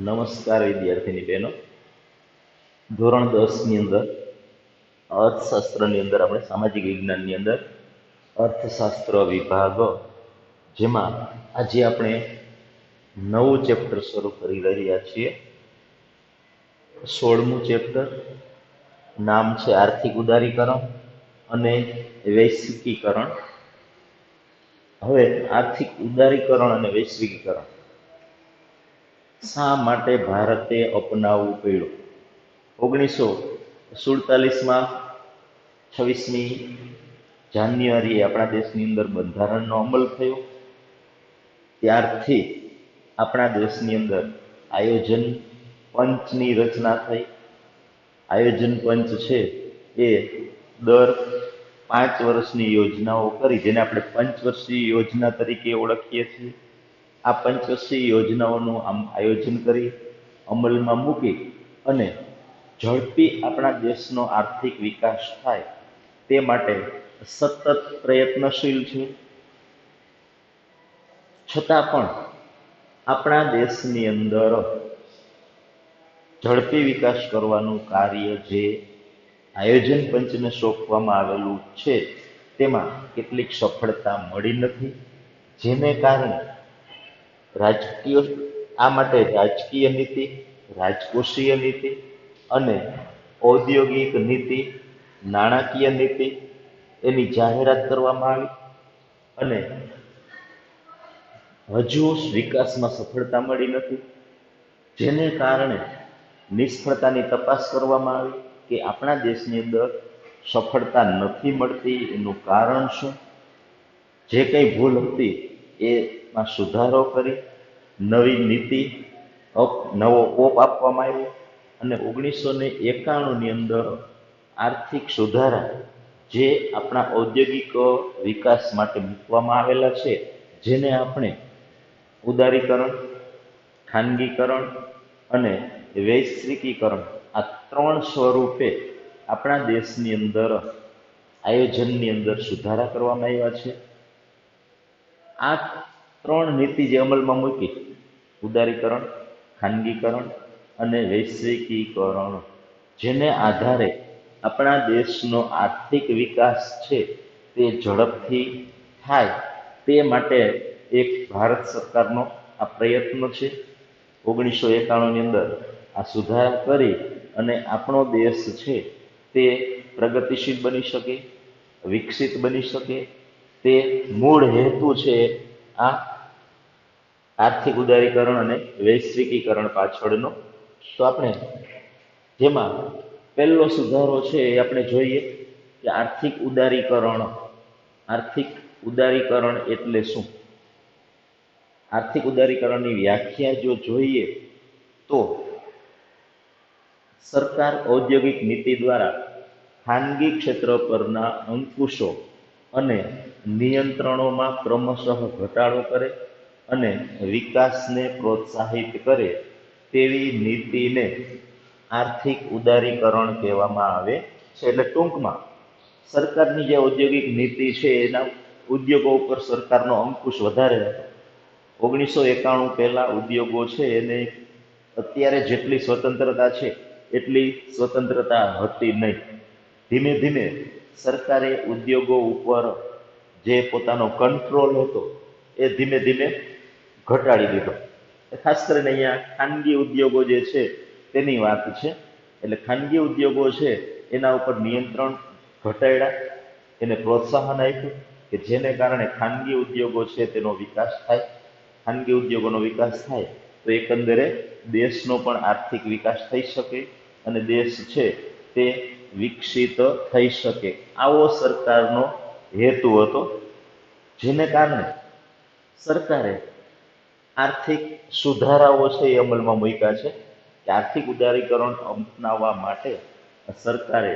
નમસ્કાર વિદ્યાર્થીની બહેનો. ધોરણ 10 ની અંદર અર્થશાસ્ત્રની અંદર આપણે સામાજિક વિજ્ઞાનની અંદર અર્થશાસ્ત્ર વિભાગ, જેમાં આજે આપણે નવું ચેપ્ટર શરૂ કરી રહ્યા છીએ. 16મું ચેપ્ટર. નામ છે આર્થિક ઉદારીકરણ અને વૈશ્વિકીકરણ. હવે આર્થિક ઉદારીકરણ અને વૈશ્વિકીકરણ શા માટે ભારતે અપનાવવું પડ્યું? 1947માં 26મી જાન્યુઆરીએ આપણા દેશની અંદર બંધારણનો અમલ થયો. ત્યારથી આપણા દેશની અંદર આયોજન પંચની રચના થઈ. આયોજન પંચ છે એ દર 5 વર્ષની યોજનાઓ કરી, જેને આપણે પંચવર્ષીય યોજના તરીકે ઓળખીએ છીએ. આ પંચવર્ષીય યોજનાઓનું આયોજન કરી અમલમાં મૂકી અને ઝડપી આપણા દેશનો આર્થિક વિકાસ થાય તે માટે સતત પ્રયત્નશીલ છે. છતાં પણ આપણા દેશની અંદર ઝડપી વિકાસ કરવાનું કાર્ય જે આયોજન પંચને સોંપવામાં આવેલું છે તેમાં કેટલીક સફળતા મળી નથી, જેને કારણે આ માટે રાજકીય નીતિ, રાજકોષીય નીતિ અને ઔદ્યોગિક નીતિ, નાણાકીય નીતિ એની જાહેરાત કરવામાં આવી અને હજુ વિકાસમાં સફળતા મળી નથી, જેને કારણે નિષ્ફળતાની તપાસ કરવામાં આવી કે આપણા દેશની અંદર સફળતા નથી મળતી, એનું કારણ શું? જે કંઈ ભૂલ હતી એમાં સુધારો કરી નવી નીતિ નવો ઓપ આપવામાં આવ્યો અને 1991ની અંદર આર્થિક સુધારા જે આપણા ઔદ્યોગિક વિકાસ માટે મૂકવામાં આવેલા છે, જેને આપણે ઉદારીકરણ, ખાનગીકરણ અને વૈશ્વિકીકરણ આ 3 સ્વરૂપે આપણા દેશની અંદર આયોજનની અંદર સુધારા કરવામાં આવ્યા છે. આ 3 નીતિ જે અમલમાં મૂકી, ઉદારીકરણ, ખાનગીકરણ અને વૈશ્વિકીકરણ, જેને આધારે આપણા દેશનો આર્થિક વિકાસ છે તે ઝડપથી થાય તે માટે એક ભારત સરકારનો આ પ્રયત્ન છે. 1991ની અંદર આ સુધારા કરી અને આપણો દેશ છે તે પ્રગતિશીલ બની શકે, વિકસિત બની શકે, તે મૂળ હેતુ છે આ આર્થિક ઉદારીકરણ અને વૈશ્વિકીકરણ પાછળનો. તો આપણે જેમાં પહેલો સુધારો છે એ આપણે જોઈએ કે આર્થિક ઉદારીકરણ. આર્થિક ઉદારીકરણ એટલે શું? આર્થિક ઉદારીકરણની વ્યાખ્યા જો જોઈએ તો સરકાર ઔદ્યોગિક નીતિ દ્વારા ખાનગી ક્ષેત્ર પરના અંકુશો અને નિયંત્રણોમાં ક્રમશઃ ઘટાડો કરે અને વિકાસને પ્રોત્સાહિત કરે તેવી નીતિને આર્થિક ઉદારીકરણ કહેવામાં આવે છે. એટલે ટૂંકમાં સરકારની જે ઔદ્યોગિક નીતિ છે એના ઉદ્યોગો ઉપર સરકારનો અંકુશ વધારે હતો. 1991 પહેલા ઉદ્યોગો છે એને અત્યારે જેટલી સ્વતંત્રતા છે એટલી સ્વતંત્રતા હતી નહીં. ધીમે ધીમે સરકારે ઉદ્યોગો ઉપર જે પોતાનો કંટ્રોલ હતો એ ધીમે ધીમે ઘટાડી દીધો. ખાસ કરીને અહીંયા ખાનગી ઉદ્યોગો જે છે તેની વાત છે. એટલે ખાનગી ઉદ્યોગો છે એના ઉપર નિયંત્રણ ઘટાડ્યા, એને પ્રોત્સાહન આપ્યું કે જેને કારણે ખાનગી ઉદ્યોગો છે તેનો વિકાસ થાય. ખાનગી ઉદ્યોગોનો વિકાસ થાય તો એકંદરે દેશનો પણ આર્થિક વિકાસ થઈ શકે અને દેશ છે તે વિકસિત થઈ શકે. આવો સરકારનો હેતુ હતો, જેને કારણે સરકારે આર્થિક સુધારાઓ છે એ અમલમાં મૂક્યા છે. કે આર્થિક ઉદારીકરણ અપનાવવા માટે સરકારે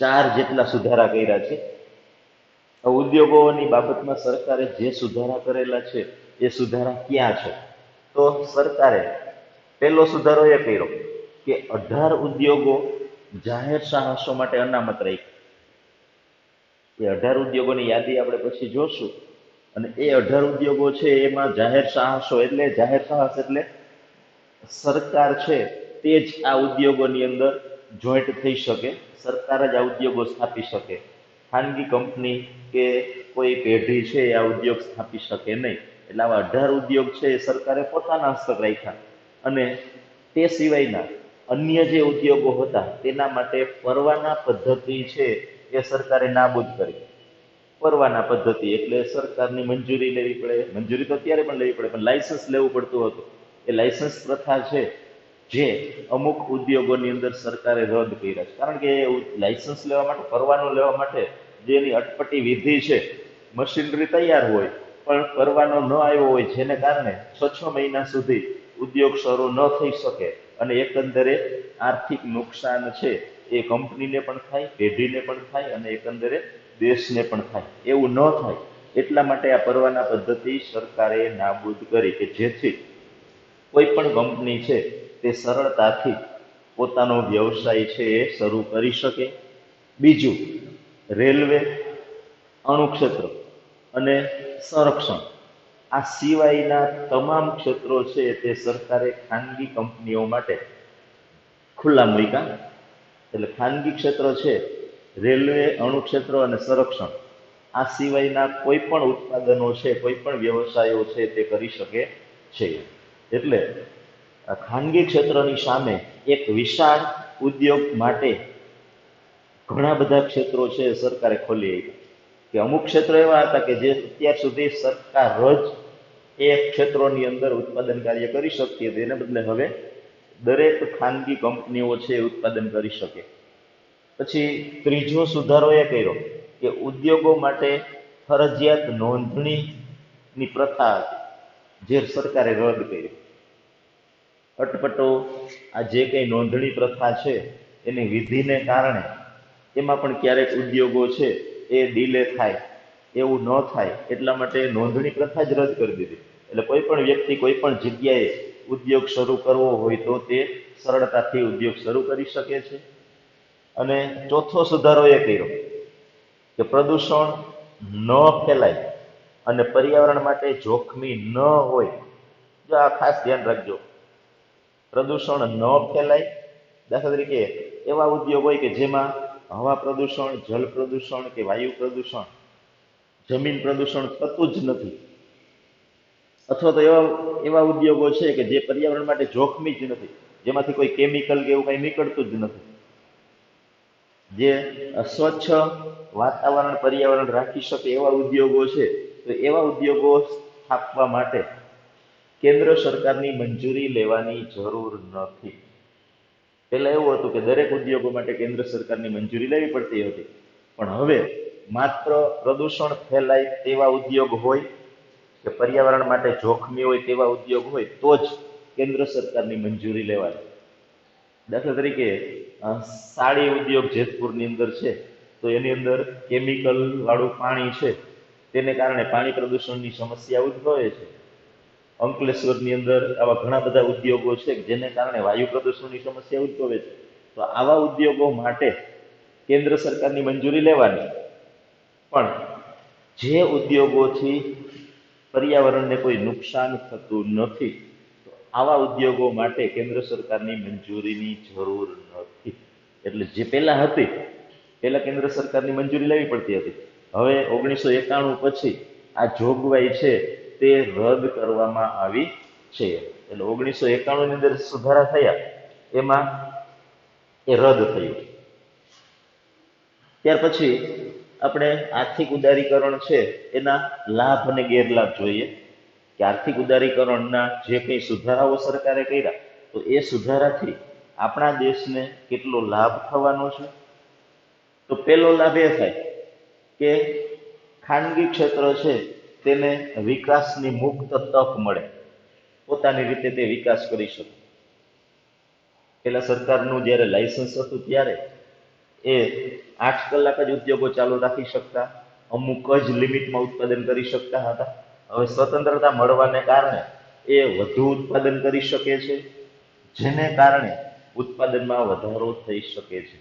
4 જેટલા સુધારા કર્યા છે. ઉદ્યોગોની બાબતમાં સરકારે જે સુધારા કરેલા છે એ સુધારા ક્યાં છે? તો સરકારે પહેલો સુધારો એ કર્યો કે 18 ઉદ્યોગો જાહેર સાહસો માટે અનામત રાખી. એ 18 ઉદ્યોગોની યાદી આપણે પછી જોશું અને એ 18 ઉદ્યોગો છે એમાં જાહેર સાહસો એટલે સરકાર છે તે જ આ ઉદ્યોગોની અંદર જોઈન્ટ થઈ શકે, સરકાર જ આ ઉદ્યોગો સ્થાપી શકે. ખાનગી કંપની કે કોઈ પેઢી છે એ આ ઉદ્યોગ સ્થાપી શકે નહીં. એટલે આવા 18 ઉદ્યોગ છે એ સરકારે પોતાના હસ્તક રાખ્યા, અને તે સિવાયના અન્ય જે ઉદ્યોગો હતા તેના માટે પરવાના પદ્ધતિ છે એ સરકારે નાબૂદ કરી. પરવાના પદ્ધતિ એટલે સરકારની મંજૂરી લેવી પડે, મંજૂરી તો અત્યારે પણ લેવી પડે, પણ લાયસન્સ લેવું પડતું હતું. એ લાયસન્સ પ્રથા છે જે અમુક ઉદ્યોગોની અંદર સરકારે રદ કર્યા છે. કારણ કે લાયસન્સ લેવા માટે, પરવાનો લેવા માટે જે એની અટપટી વિધિ છે, મશીનરી તૈયાર હોય પણ પરવાનો ન આવ્યો હોય, જેને કારણે 6 મહિના સુધી ઉદ્યોગ શરૂ ન થઈ શકે, અને એકંદરે આર્થિક નુકસાન છે એ કંપનીને પણ થાય, પેઢીને પણ થાય, અને એકંદરે દેશને પણ થાય. એવું ન થાય એટલા માટે આ પરવાના પદ્ધતિ સરકારે નાબૂદ કરી, કે જેથી કોઈ પણ કંપની છે તે સરળતાથી પોતાનો વ્યવસાય છે એ શરૂ કરી શકે. બીજું, રેલવે, અણુક્ષેત્ર અને સંરક્ષણ, આ સિવાયના તમામ ક્ષેત્રો છે તે સરકારે ખાનગી કંપનીઓ માટે ખુલ્લા મૂક્યા. એટલે ખાનગી ક્ષેત્ર છે, રેલવે, અણુક્ષેત્ર અને સંરક્ષણ, આ સિવાયના કોઈ પણ ઉત્પાદનો છે, કોઈ પણ વ્યવસાયો છે તે કરી શકે છે. એટલે ખાનગી ક્ષેત્રની સામે એક વિશાળ ઉદ્યોગ માટે ઘણા બધા ક્ષેત્રો છે સરકારે ખોલી આપ્યા. કે અમુક ક્ષેત્રો એવા હતા કે જે અત્યાર સુધી સરકાર જ એ ક્ષેત્રોની અંદર ઉત્પાદન કાર્ય કરી શકતી હતી, એને બદલે હવે દરેક ખાનગી કંપનીઓ છે ઉત્પાદન કરી શકે. પછી ત્રીજો સુધારો એ કર્યો કે ઉદ્યોગો માટે ફરજિયાત નોંધણીની પ્રથા હતી, જે સરકારે રદ કરી. અટપટો આ જે કંઈ નોંધણી પ્રથા છે એની વિધિને કારણે એમાં પણ ક્યારેક ઉદ્યોગો છે એ ડીલે થાય, એવું ન થાય એટલા માટે નોંધણી પ્રથા જ રદ કરી દીધી. એટલે કોઈ પણ વ્યક્તિ કોઈ પણ જગ્યાએ ઉદ્યોગ શરૂ કરવો હોય તો તે સરળતાથી ઉદ્યોગ શરૂ કરી શકે છે. અને ચોથો સુધારો એ કર્યો કે પ્રદૂષણ ન ફેલાય અને પર્યાવરણ માટે જોખમી ન હોય. જો આ ખાસ ધ્યાન રાખજો, પ્રદૂષણ ન ફેલાય. દાખલા તરીકે એવા ઉદ્યોગ હોય કે જેમાં હવા પ્રદૂષણ, જલ પ્રદૂષણ કે વાયુ પ્રદૂષણ, જમીન પ્રદૂષણ થતું જ નથી, અથવા તો એવા ઉદ્યોગો છે કે જે પર્યાવરણ માટે જોખમી જ નથી, જેમાંથી કોઈ કેમિકલ કે એવું કંઈ નીકળતું જ નથી, જે સ્વચ્છ વાતાવરણ, પર્યાવરણ રાખી શકે એવા ઉદ્યોગો છે, તો એવા ઉદ્યોગો સ્થાપવા માટે કેન્દ્ર સરકારની મંજૂરી લેવાની જરૂર નથી. પહેલા એવું હતું કે દરેક ઉદ્યોગો માટે કેન્દ્ર સરકારની મંજૂરી લેવી પડતી હતી, પણ હવે માત્ર પ્રદૂષણ ફેલાય તેવા ઉદ્યોગ હોય કે પર્યાવરણ માટે જોખમી હોય તેવા ઉદ્યોગ હોય તો જ કેન્દ્ર સરકારની મંજૂરી લેવાની. દાખલા તરીકે સાડી ઉદ્યોગ જેતપુરની અંદર છે, તો એની અંદર કેમિકલ વાળું પાણી છે, તેને કારણે પાણી પ્રદૂષણની સમસ્યા ઉદ્ભવે છે. અંકલેશ્વરની અંદર આવા ઘણા બધા ઉદ્યોગો છે જેને કારણે વાયુ પ્રદૂષણની સમસ્યા ઉદ્ભવે છે. તો આવા ઉદ્યોગો માટે કેન્દ્ર સરકારની મંજૂરી લેવાની, પણ જે ઉદ્યોગોથી પર્યાવરણને કોઈ નુકસાન થતું નથી, તો આવા ઉદ્યોગો માટે કેન્દ્ર સરકારની મંજૂરીની જરૂર નથી. એટલે જે પહેલા હતી, પહેલા કેન્દ્ર સરકારની મંજૂરી લેવી પડતી હતી, હવે 1991 પછી આ જોગવાઈ છે તે રદ કરવામાં આવી છે. એટલે 1991 ની અંદર સુધારા થયા, એમાં એ રદ થયું. ત્યાર પછી આપણે આર્થિક ઉદારીકરણ છે એના લાભ અને ગેરલાભ જોઈએ કે આર્થિક ઉદારીકરણના જે કંઈ સુધારાઓ સરકારે કર્યા, તો એ સુધારાથી આપણા દેશને કેટલો લાભ થવાનો છે. તો પહેલો લાભ એ થાય કે ખાનગી ક્ષેત્ર છે તેને વિકાસની મુક્ત તક મળે, પોતાની રીતે તે વિકાસ કરી શકે. પેલા સરકારનું જ્યારે લાયસન્સ હતું ત્યારે એ 8 કલાક જ ઉદ્યોગો ચાલુ રાખી શકતા, અમુક જ લિમિટમાં ઉત્પાદન કરી શકતા હતા. હવે સ્વતંત્રતા મળવાને કારણે એ વધુ ઉત્પાદન કરી શકે છે, જેને કારણે ઉત્પાદનમાં વધારો થઈ શકે છે.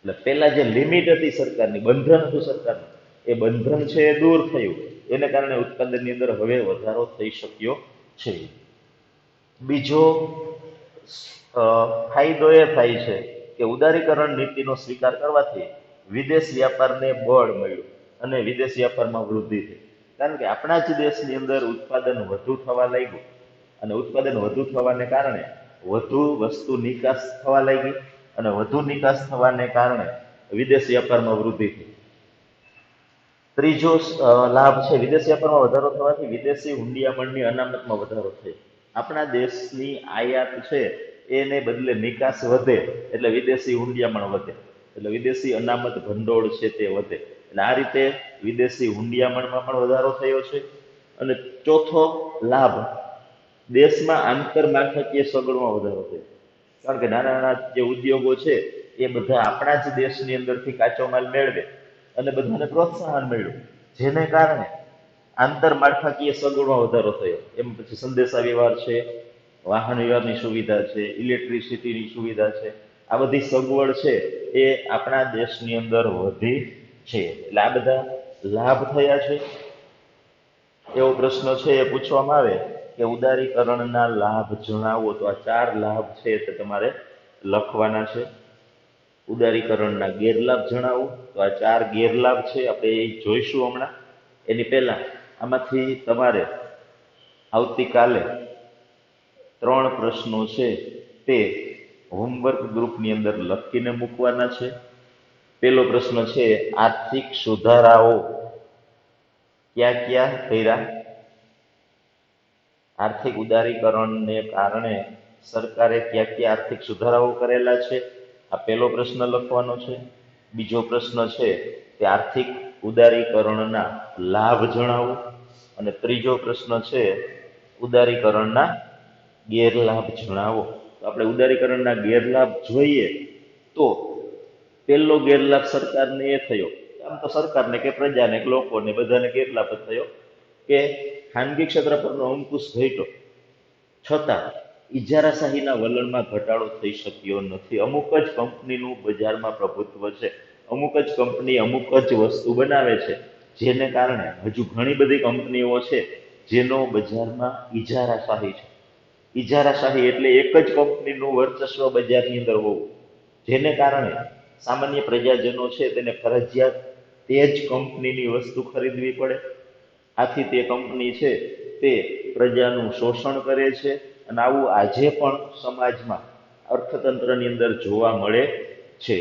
એટલે પહેલા જે લિમિટ હતી સરકારની, બંધન હતું સરકારનું, એ બંધન છે એ દૂર થયું, એને કારણે ઉત્પાદનની અંદર હવે વધારો થઈ શક્યો છે. બીજો ફાયદો એ થાય છે કે ઉદારીકરણ નીતિનો સ્વીકાર કરવાથી વિદેશ વ્યાપારને બળ મળ્યું અને વિદેશ વ્યાપારમાં વૃદ્ધિ થઈ. કારણ કે આપણા જ દેશની અંદર ઉત્પાદન વધુ થવા લાગ્યું અને ઉત્પાદન વધુ થવાને કારણે વધુ વસ્તુ નિકાસ થવા લાગી અને વધુ નિકાસ થવાને કારણે વિદેશ વ્યાપારમાં વૃદ્ધિ થઈ. ત્રીજો લાભ છે વિદેશ વ્યાપારમાં વધારો થવાથી વિદેશી હુંડિયામણની અનામતમાં વધારો થયો. આપણા દેશની આયાત છે એને બદલે નિકાસ વધે એટલે વિદેશી હુંડિયામણ વધે, એટલે વિદેશી અનામત ભંડોળ છે તે વધે. એટલે આ રીતે વિદેશી હુંડિયામણમાં પણ વધારો થયો છે. અને ચોથો લાભ, દેશમાં આંતરમાળખાકીય સગવડમાં વધારો થયો. કારણ કે નાના નાના જે ઉદ્યોગો છે એ બધા આપણા જ દેશની અંદરથી કાચો માલ મેળવે અને બધાને પ્રોત્સાહન મળ્યું, જેને કારણે આંતરમાળખાકીય સગવડમાં વધારો થયો. એમ પછી સંદેશા વ્યવહાર છે, વાહન વ્યવહારની સુવિધા છે, ઇલેક્ટ્રિસિટીની સુવિધા છે, આ બધી સગવડ છે એ આપણા દેશની અંદર વધી છે. એટલે આ બધા લાભ થયા છે. એવો પ્રશ્ન છે એ પૂછવામાં આવે કે ઉદારીકરણના લાભ જણાવો, તો આ 4 લાભ છે તે તમારે લખવાના છે. ઉદારીકરણના ગેરલાભ જણાવો, તો આ 4 ગેરલાભ છે, આપણે એ જોઈશું હમણાં. એની પહેલા આમાંથી તમારે આવતીકાલે 3 પ્રશ્નો છે તે હોમવર્ક ગ્રુપની અંદર લખીને મૂકવાના છે. પહેલો પ્રશ્ન છે, આર્થિક સુધારાઓ ક્યાં ક્યાં કર્યા? આર્થિક ઉદારીકરણને કારણે સરકારે ક્યાં ક્યાં આર્થિક સુધારાઓ કરેલા છે? આ પહેલો પ્રશ્ન લખવાનો છે. બીજો પ્રશ્ન છે કે આર્થિક ઉદારીકરણના લાભ જણાવો. અને ત્રીજો પ્રશ્ન છે ઉદારીકરણના ગેરલાભ જણાવો. તો આપણે ઉદારીકરણના ગેરલાભ જોઈએ તો પહેલો ગેરલાભ સરકારને એ થયો, આમ તો સરકારને કે પ્રજાને કે લોકોને બધાને ગેરલાભ જ થયો કે ખાનગી ક્ષેત્ર પરનો અંકુશ ઘટ્યો, છતાં ઇજારાશાહીના વલણમાં ઘટાડો થઈ શક્યો નથી. અમુક જ કંપનીનું બજારમાં પ્રભુત્વ છે, અમુક જ કંપની અમુક જ વસ્તુ બનાવે છે, જેને કારણે હજુ ઘણી બધી કંપનીઓ છે જેનો બજારમાં ઇજારાશાહી છે. ઇજારાશાહી એટલે એક જ કંપનીનું વર્ચસ્વ બજારની અંદર હોવું, જેને કારણે સામાન્ય પ્રજાજનો છે તેને ફરજિયાત તે જ કંપનીની વસ્તુ ખરીદવી પડે. આથી તે કંપની છે તે પ્રજાનું શોષણ કરે છે અને આવું આજે પણ સમાજમાં અર્થતંત્રની અંદર જોવા મળે છે.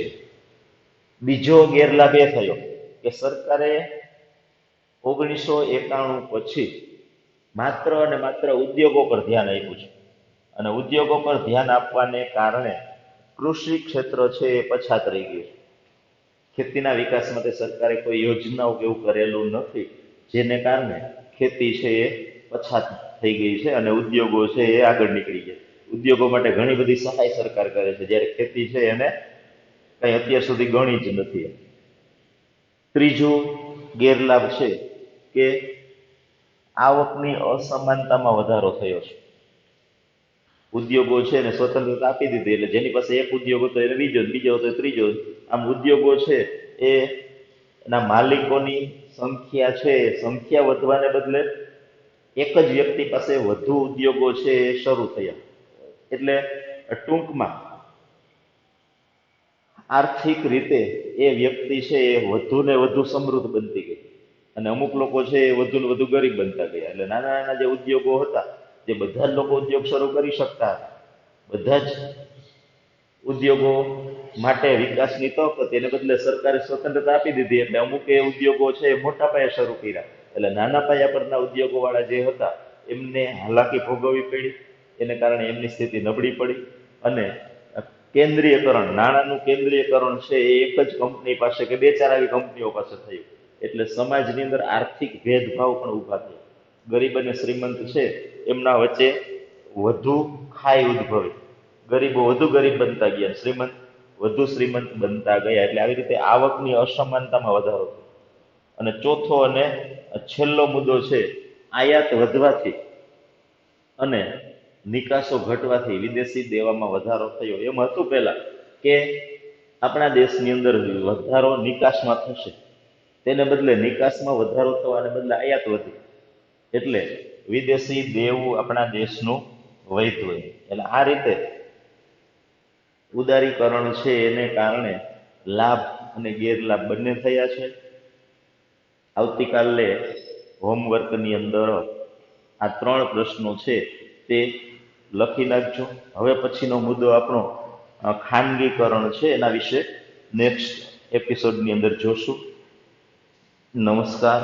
બીજો ગેરલાભ એ થયો કે સરકારે 1991 પછી માત્ર અને માત્ર ઉદ્યોગો પર ધ્યાન આપ્યું છે અને ઉદ્યોગો પર ધ્યાન આપવાને કારણે કૃષિ ક્ષેત્ર છે એ પછાત રહી ગયું છે. ખેતીના વિકાસ માટે સરકારે કોઈ યોજનાઓ કે એવું કરેલું નથી, જેને કારણે ખેતી છે એ પછાત થઈ ગઈ છે અને ઉદ્યોગો છે એ આગળ નીકળી ગયા. ઉદ્યોગો માટે ઘણી બધી સહાય સરકાર કરે છે, જ્યારે ખેતી છે એને કંઈ અત્યાર સુધી ગણી જ નથી. ત્રીજો ગેરલાભ છે કે આવકની અસમાનતામાં વધારો થયો છે. ઉદ્યોગો છે એને સ્વતંત્રતા આપી દીધી, એટલે જેની પાસે એક ઉદ્યોગ હતો એને બીજો, બીજો હતો ત્રીજો. આમ ઉદ્યોગો છે એ એના માલિકોની સંખ્યા છે, સંખ્યા વધવાને બદલે એક જ વ્યક્તિ પાસે વધુ ઉદ્યોગો છે એ શરૂ થયા. એટલે ટૂંકમાં આર્થિક રીતે એ વ્યક્તિ છે એ વધુ ને વધુ સમૃદ્ધ બનતી ગઈ અને અમુક લોકો છે એ વધુ ને વધુ ગરીબ બનતા ગયા. એટલે નાના નાના જે ઉદ્યોગો હતા, જે બધા જ લોકો ઉદ્યોગ શરૂ કરી શકતા હતા, બધા જ ઉદ્યોગો માટે વિકાસની તક હતી, એને બદલે સરકારે સ્વતંત્રતા આપી દીધી. એટલે અમુક એ ઉદ્યોગો છે એ મોટા પાયે શરૂ કર્યા, એટલે નાના પાયા પરના ઉદ્યોગો વાળા જે હતા એમને હાલાકી ભોગવવી પડી, એને કારણે એમની સ્થિતિ નબળી પડી. અને કેન્દ્રીયકરણ, નાણાંનું કેન્દ્રીયકરણ છે એ એક જ કંપની પાસે કે 2-4 આવી કંપનીઓ પાસે થયું, એટલે સમાજની અંદર આર્થિક ભેદભાવ પણ ઊભા થયા. ગરીબ અને શ્રીમંત છે એમના વચ્ચે વધુ ખાઈ ઉદ્ભવી, ગરીબો વધુ ગરીબ બનતા ગયા, શ્રીમંત વધુ શ્રીમંત બનતા ગયા. એટલે આવી રીતે આવકની અસમાનતામાં વધારો થયો. અને ચોથો અને છેલ્લો મુદ્દો છે આયાત વધવાથી અને નિકાસો ઘટવાથી વિદેશી દેવામાં વધારો થયો. એમ હતું પહેલા કે આપણા દેશની અંદર વધારો નિકાસમાં થશે, તેને બદલે નિકાસમાં વધારો થવાને બદલે આયાત વધી, એટલે વિદેશી દેવું આપણા દેશનું વધ્યો હોય. એટલે આ રીતે ઉદારીકરણ છે એને કારણે લાભ અને ગેરલાભ બંને થયા છે. આવતીકાલે હોમવર્કની અંદર આ 3 પ્રશ્નો છે તે લખી નાખજો. હવે પછીનો મુદ્દો આપણો ખાનગીકરણ છે, એના વિશે નેક્સ્ટ એપિસોડની અંદર જોશું. નમસ્કાર.